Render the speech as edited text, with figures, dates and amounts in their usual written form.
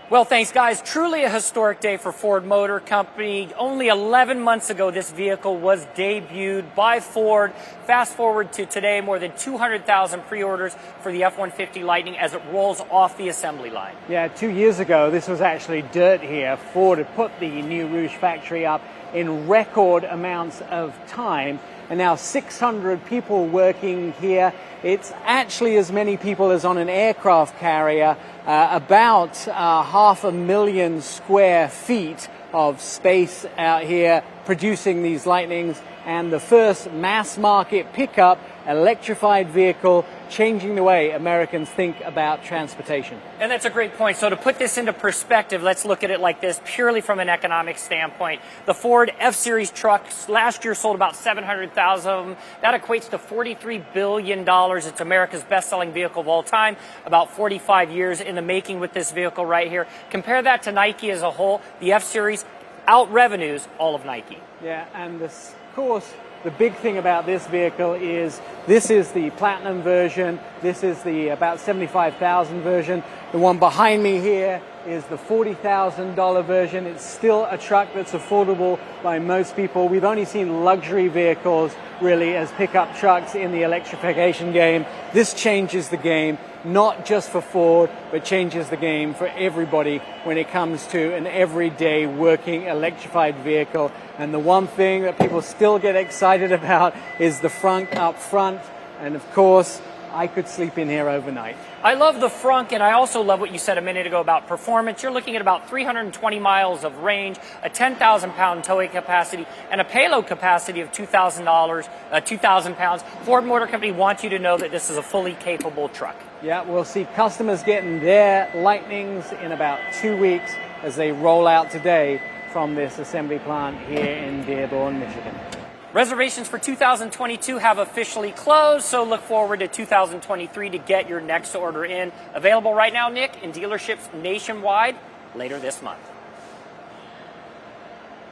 Well, thanks, guys. Truly a historic day for Ford Motor Company. Only 11 months ago, this vehicle was debuted by Ford. Fast forward to today, more than 200,000 pre-orders for the F-150 Lightning as it rolls off the assembly line. Yeah, 2 years ago, this was actually dirt here. Ford had put the new Rouge factory up in record amounts of time, and now 600 people working here. It's actually as many people as on an aircraft carrier, about 500,000 square feet of space out here producing these Lightnings, and the first mass market pickup electrified vehicle changing the way Americans think about transportation. And that's a great point. So to put this into perspective, let's look at it like this, purely from an economic standpoint. The Ford F-Series trucks last year sold about 700,000 of them. That equates to $43 billion. It's America's best-selling vehicle of all time, about 45 years in the making with this vehicle right here. Compare that to Nike as a whole. The F-Series out-revenues all of Nike. Yeah, and of course, the big thing about this vehicle is this is the Platinum version. This is the about $75,000 version. The one behind me here is the $40,000 version. It's still a truck that's affordable by most people. We've only seen luxury vehicles really as pickup trucks in the electrification game. This changes the game, not just for Ford, but changes the game for everybody when it comes to an everyday working electrified vehicle. And the one thing that people still get excited about is the front up front. And of course, I could sleep in here overnight. I love the front, and I also love what you said a minute ago about performance. You're looking at about 320 miles of range, a 10,000-pound towing capacity, and a payload capacity of 2,000 pounds. Ford Motor Company wants you to know that this is a fully capable truck. Yeah, we'll see customers getting their Lightnings in about 2 weeks as they roll out today from this assembly plant here in Dearborn, Michigan. Reservations for 2022 have officially closed, so look forward to 2023 to get your next order in. Available right now, Nick, in dealerships nationwide later this month.